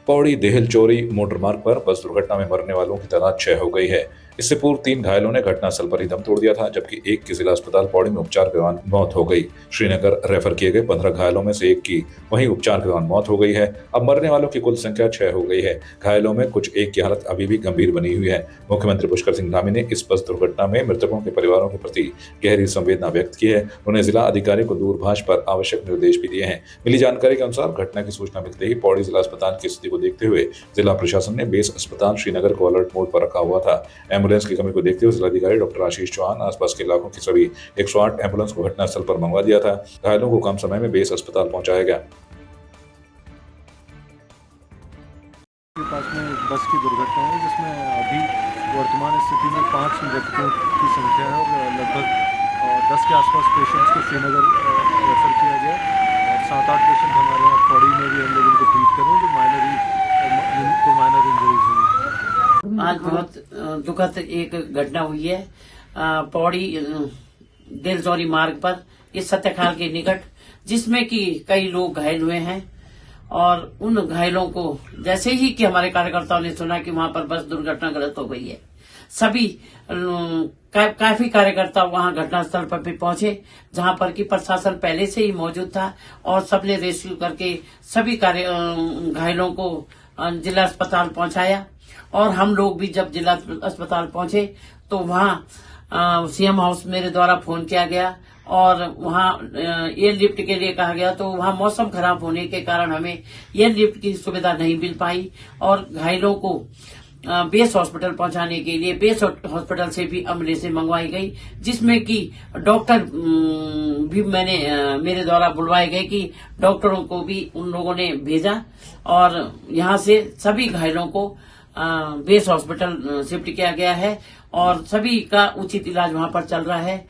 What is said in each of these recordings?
पौड़ी देहल चोरी मोटर मार्ग पर बस दुर्घटना में मरने वालों की तादाद 6 हो गई है। इससे पूर्व 3 घायलों ने घटनास्थल पर ही दम तोड़ दिया था, जबकि एक की जिला अस्पताल पौड़ी में उपचार के दौरान मौत हो गई। श्रीनगर रेफर किए गए 15 घायलों में से एक की वहीं उपचार के दौरान मौत हो गई है। अब मरने वालों की कुल संख्या 6 हो गई है। घायलों में कुछ एक की हालत अभी भी गंभीर बनी हुई है। मुख्यमंत्री पुष्कर सिंह धामी ने इस बस दुर्घटना में मृतकों के परिवारों के प्रति गहरी संवेदना व्यक्त की है। उन्हें जिला अधिकारी को दूरभाष पर आवश्यक निर्देश भी दिए हैं। मिली जानकारी के अनुसार घटना की सूचना मिलते ही पौड़ी जिला अस्पताल की स्थिति को देखते हुए जिला प्रशासन ने बेस अस्पताल श्रीनगर को अलर्ट मोड पर रखा हुआ था। एम्बुलेंस की कमी को देखते हुए जिलाधिकारी डॉक्टर आशीष चौहान आसपास के इलाकों की सभी 108 एम्बुलेंस को घटनास्थल पर मंगवा दिया था। घायलों को कम समय में बेस अस्पताल पहुंचाया गया। पास में एक बस की दुर्घटना है जिसमें अभी वर्तमान स्थिति में 5 मृतकों की संख्या है और लगभग 10 के आसपास पेशेंट्स को श्रीनगर रेफर किया गया और 7-8 पेशेंट हमारे यहाँ पौड़ी में भी हम लोग उनको ट्रीट करें जो माइनर इंजरीज हुई है। आज बहुत दुखद एक घटना हुई है पौड़ी दिलचौरी मार्ग पर इस सत्यखाल के निकट, जिसमें कि कई लोग घायल हुए हैं और उन घायलों को जैसे ही कि हमारे कार्यकर्ताओं ने सुना कि वहां पर बस दुर्घटनाग्रस्त हो गई है, सभी काफी कार्यकर्ता वहां घटनास्थल पर भी पहुंचे, जहां पर कि प्रशासन पहले से ही मौजूद था और सबने रेस्क्यू करके सभी घायलों को जिला अस्पताल पहुंचाया। और हम लोग भी जब जिला अस्पताल पहुंचे तो वहां सीएम हाउस मेरे द्वारा फोन किया गया और वहां एयर लिफ्ट के लिए कहा गया, तो वहां मौसम खराब होने के कारण हमें एयर लिफ्ट की सुविधा नहीं मिल पाई और घायलों को बेस हॉस्पिटल पहुंचाने के लिए बेस हॉस्पिटल से भी एम्बुलेंस मंगवाई गई, जिसमें कि डॉक्टर भी मेरे द्वारा बुलवाए गए कि डॉक्टरों को भी उन लोगों ने भेजा और यहां से सभी घायलों को बेस हॉस्पिटल शिफ्ट किया गया है और सभी का उचित इलाज वहां पर चल रहा है।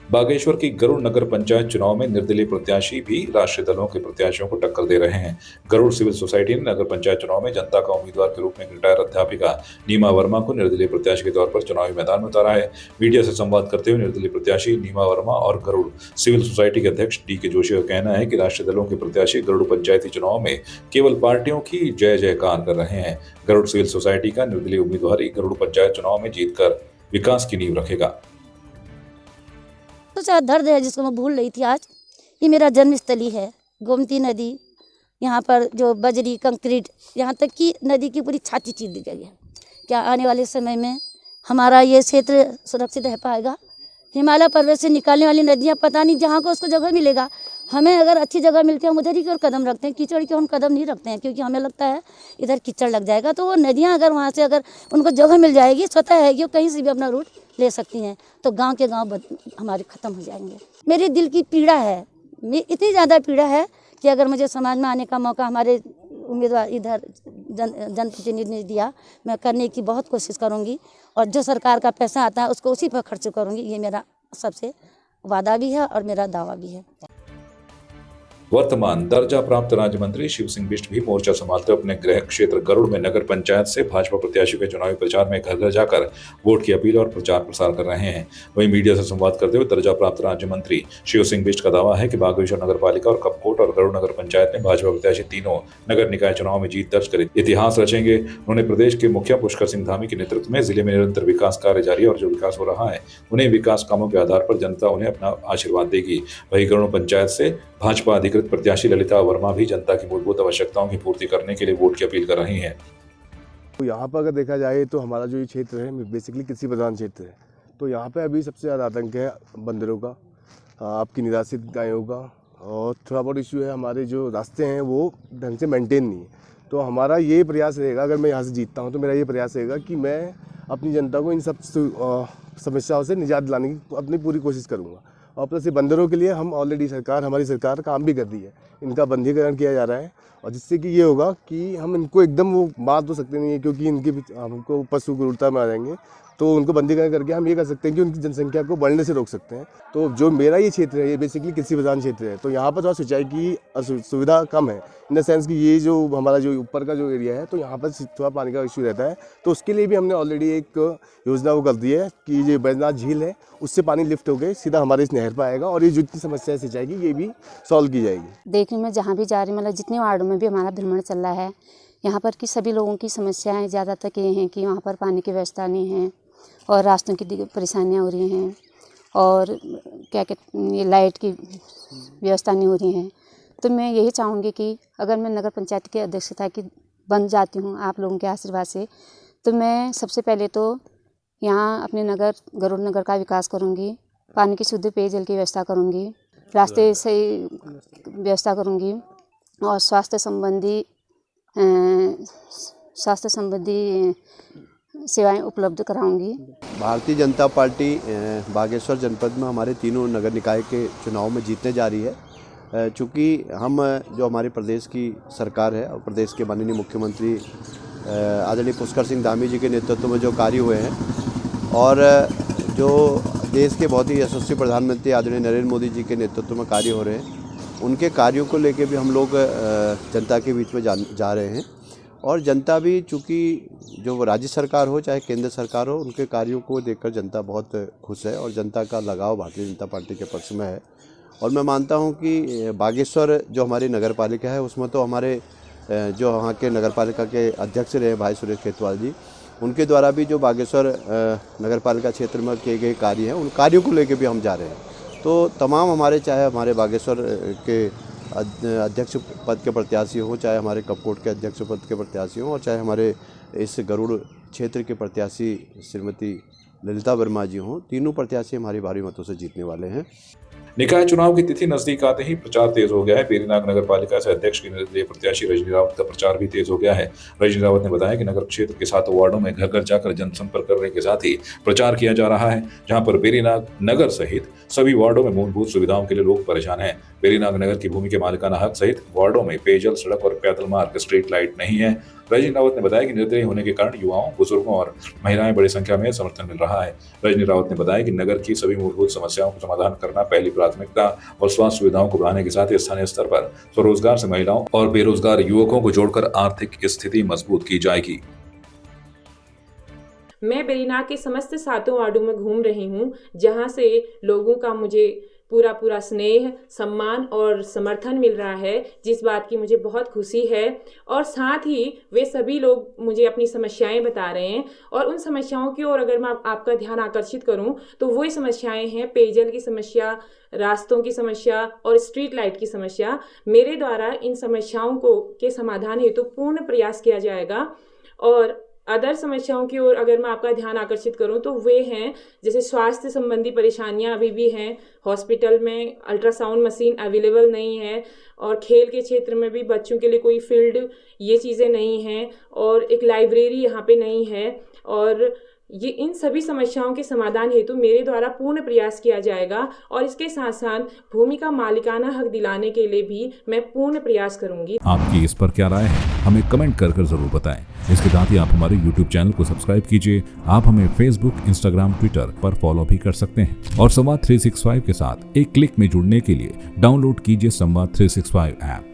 बागेश्वर की गरुड़ नगर पंचायत चुनाव में निर्दलीय प्रत्याशी भी राष्ट्रीय दलों के प्रत्याशियों को टक्कर दे रहे हैं। गरुड़ सिविल सोसाइटी ने नगर पंचायत चुनाव में जनता का उम्मीदवार के रूप में रिटायर अध्यापिका नीमा वर्मा को निर्दलीय प्रत्याशी के तौर पर चुनावी मैदान में उतारा है। मीडिया से संवाद करते हुए निर्दलीय प्रत्याशी नीमा वर्मा और गरुड़ सिविल सोसाइटी के अध्यक्ष डी.के. जोशी का कहना है कि राष्ट्रीय दलों के प्रत्याशी गरुड़ पंचायती चुनाव में केवल पार्टियों की जय जयकार कर रहे हैं। गरुड़ सिविल सोसाइटी का निर्दलीय उम्मीदवार गरुड़ पंचायत चुनाव में जीतकर विकास की नींव रखेगा। तो दर्द है जिसको मैं भूल रही थी। आज ये मेरा जन्मस्थली है, गोमती नदी। यहाँ पर जो बजरी कंक्रीट, यहाँ तक कि नदी की पूरी छाती चीर दी गई है। क्या आने वाले समय में हमारा ये क्षेत्र सुरक्षित रह पाएगा? हिमालय पर्वत से निकालने वाली नदियाँ पता नहीं जहाँ को उसको जगह मिलेगा। हमें अगर अच्छी जगह मिलती है हम उधर ही क्यों कदम रखते हैं, कीचड़ की हम कदम नहीं रखते हैं, क्योंकि हमें लगता है इधर कीचड़ लग जाएगा। तो वो नदियाँ अगर वहाँ से अगर उनको जगह मिल जाएगी, स्वतः है कि वो कहीं से भी अपना रूट ले सकती हैं, तो गांव के गांव हमारे ख़त्म हो जाएंगे। मेरे दिल की पीड़ा है, इतनी ज़्यादा पीड़ा है कि अगर मुझे समाज में आने का मौका हमारे उम्मीदवार इधर जनप्रतिनिधि ने दिया, मैं करने की बहुत कोशिश करूंगी और जो सरकार का पैसा आता है उसको उसी पर खर्च करूंगी। ये मेरा सबसे वादा भी है और मेरा दावा भी है। वर्तमान दर्जा प्राप्त राज्य मंत्री शिव सिंह बिष्ट भी मोर्चा संभालते अपने गृह क्षेत्र गरुड़ में नगर पंचायत से भाजपा प्रत्याशियों के चुनावी प्रचार में घर घर जाकर वोट की अपील और प्रचार प्रसार कर रहे हैं। वहीं मीडिया से संवाद करते हुए दर्जा प्राप्त राज्य मंत्री शिव सिंह बिष्ट का दावा है कि बागेश्वर नगर पालिका और कपकोट और गरुड़ नगर पंचायत में भाजपा प्रत्याशी तीनों नगर निकाय चुनाव में जीत दर्ज कर इतिहास रचेंगे। उन्होंने प्रदेश के मुखिया पुष्कर सिंह धामी के नेतृत्व में जिले में निरंतर विकास कार्य जारी है और जो विकास हो रहा है उन्हें विकास कामों के आधार पर जनता उन्हें अपना आशीर्वाद देगी। वहीं गरुड़ पंचायत से भाजपा अधिकृत प्रत्याशी ललिता वर्मा भी जनता की मूलभूत आवश्यकताओं की पूर्ति करने के लिए वोट की अपील कर रही हैं। तो यहाँ पर अगर देखा जाए तो हमारा जो ये क्षेत्र है बेसिकली कृषि प्रधान क्षेत्र है। तो यहाँ पे अभी सबसे ज़्यादा आतंक है बंदरों का, आपकी निराश्रित गायों का, और थोड़ा बहुत इशू है हमारे जो रास्ते हैं वो ढंग से मेंटेन नहीं है। तो हमारा ये प्रयास रहेगा, अगर मैं यहाँ से जीतता हूँ तो मेरा ये प्रयास रहेगा कि मैं अपनी जनता को इन सब समस्याओं से निजात दिलाने की अपनी पूरी कोशिश करूँगा। और प्लस ये बंदरों के लिए हम ऑलरेडी हमारी सरकार काम भी कर रही है, इनका बंदीकरण किया जा रहा है और जिससे कि ये होगा कि हम इनको एकदम वो मार तो सकते नहीं है, क्योंकि इनके हमको पशु क्रूरता में आ जाएंगे। तो उनको बंदीकरण करके हम ये कर सकते हैं कि उनकी जनसंख्या को बढ़ने से रोक सकते हैं। तो जो मेरा ये क्षेत्र है ये बेसिकली कृषि प्रधान क्षेत्र है, तो यहाँ पर थोड़ा सिंचाई की सुविधा कम है, इन द सेंस कि ये जो हमारा जो ऊपर का जो एरिया है तो यहाँ पर थोड़ा पानी का इशू रहता है। तो उसके लिए भी हमने ऑलरेडी एक योजना वो कर दी है कि ये बैजनाथ झील है उससे पानी लिफ्ट होकर सीधा हमारे इस नहर पर आएगा और ये जितनी समस्या है सिंचाई की ये भी सॉल्व की जाएगी। देखने में जहाँ भी जा रही मतलब जितने वार्डों में भी हमारा भ्रमण चल रहा है, यहाँ पर की सभी लोगों की समस्याएं ज़्यादातर ये हैं कि वहाँ पर पानी की व्यवस्था नहीं है और रास्तों की परेशानियाँ हो रही हैं और क्या कहते ये लाइट की व्यवस्था नहीं हो रही है। तो मैं यही चाहूँगी कि अगर मैं नगर पंचायत की अध्यक्षता की बन जाती हूँ आप लोगों के आशीर्वाद से, तो मैं सबसे पहले तो यहाँ अपने नगर गरुड़ नगर का विकास करूँगी, पानी की शुद्ध पेयजल की व्यवस्था करूँगी, रास्ते सही व्यवस्था करूँगी और स्वास्थ्य संबंधी सेवाएं उपलब्ध कराऊंगी। भारतीय जनता पार्टी बागेश्वर जनपद में हमारे तीनों नगर निकाय के चुनाव में जीतने जा रही है। चूँकि हम जो हमारे प्रदेश की सरकार है और प्रदेश के माननीय मुख्यमंत्री आदरणीय पुष्कर सिंह धामी जी के नेतृत्व में जो कार्य हुए हैं और जो देश के बहुत ही यशस्वी प्रधानमंत्री आदरणीय नरेंद्र मोदी जी के नेतृत्व में कार्य हो रहे हैं, उनके कार्यों को लेके भी हम लोग जनता के बीच में जा रहे हैं। और जनता भी चूँकि जो राज्य सरकार हो चाहे केंद्र सरकार हो, उनके कार्यों को देखकर जनता बहुत खुश है और जनता का लगाव भारतीय जनता पार्टी के पक्ष में है। और मैं मानता हूं कि बागेश्वर जो हमारी नगर पालिका है उसमें तो हमारे जो वहाँ के नगर पालिका के अध्यक्ष रहे भाई सुरेश खेतवाल जी, उनके द्वारा भी जो बागेश्वर नगर पालिका क्षेत्र में किए गए कार्य हैं उन कार्यों को लेकर भी हम जा रहे हैं। तो तमाम हमारे चाहे हमारे बागेश्वर के अध्यक्ष पद के प्रत्याशी हों, चाहे हमारे कपकोट के अध्यक्ष पद के प्रत्याशी हों और चाहे हमारे इस गरुड़ क्षेत्र के प्रत्याशी श्रीमती ललिता वर्मा जी हों, तीनों प्रत्याशी हमारी भारी मतों से जीतने वाले हैं। निकाय चुनाव की तिथि नजदीक आते ही प्रचार तेज हो गया है। बेरीनाग नगर पालिका से अध्यक्ष के निर्दलीय प्रत्याशी रजनी रावत का प्रचार भी तेज हो गया है। रजनी रावत ने बताया कि नगर क्षेत्र के 7 वार्डों में घर घर जाकर जनसंपर्क करने के साथ ही प्रचार किया जा रहा है, जहां पर बेरीनाग नगर सहित सभी वार्डों में मूलभूत सुविधाओं के लिए लोग परेशान हैं। बेरीनाग नगर की भूमि के मालिकाना हक सहित वार्डों में पेयजल, सड़क और पैदल मार्ग, स्ट्रीट लाइट नहीं है। रजनी रावत ने बताया कि निर्दलीय होने के कारण युवाओं, बुजुर्गों और महिलाएं बड़ी संख्या में समर्थन मिल रहा है। रजनी रावत ने बताया कि नगर की सभी मूलभूत समस्याओं का समाधान करना पहली प्राथमिकता और स्वास्थ्य सुविधाओं को बढ़ाने के साथ ही स्थानीय स्तर पर स्वरोजगार से महिलाओं और बेरोजगार युवकों को जोड़कर आर्थिक स्थिति मजबूत की जाएगी। मैं बेरीनाग के समस्त 7 वार्डों में घूम रही हूँ, जहाँ से लोगों का मुझे पूरा स्नेह, सम्मान और समर्थन मिल रहा है, जिस बात की मुझे बहुत खुशी है। और साथ ही वे सभी लोग मुझे अपनी समस्याएं बता रहे हैं और उन समस्याओं की ओर अगर मैं आपका ध्यान आकर्षित करूं तो वही समस्याएं हैं पेयजल की समस्या, रास्तों की समस्या और स्ट्रीट लाइट की समस्या। मेरे द्वारा इन समस्याओं के समाधान हेतु पूर्ण प्रयास किया जाएगा। और अदर समस्याओं की ओर अगर मैं आपका ध्यान आकर्षित करूं तो वे हैं जैसे स्वास्थ्य संबंधी परेशानियां अभी भी हैं, हॉस्पिटल में अल्ट्रासाउंड मशीन अवेलेबल नहीं है और खेल के क्षेत्र में भी बच्चों के लिए कोई फील्ड, ये चीज़ें नहीं हैं और एक लाइब्रेरी यहाँ पे नहीं है। और ये इन सभी समस्याओं के समाधान हेतु मेरे द्वारा पूर्ण प्रयास किया जाएगा और इसके साथ साथ भूमि का मालिकाना हक दिलाने के लिए भी मैं पूर्ण प्रयास करूंगी। आपकी इस पर क्या राय है, हमें कमेंट कर जरूर बताएं। इसके साथ ही आप हमारे YouTube चैनल को सब्सक्राइब कीजिए। आप हमें Facebook, Instagram, Twitter पर फॉलो भी कर सकते हैं और संवाद 365 के साथ एक क्लिक में जुड़ने के लिए डाउनलोड कीजिए संवाद 365 ऐप।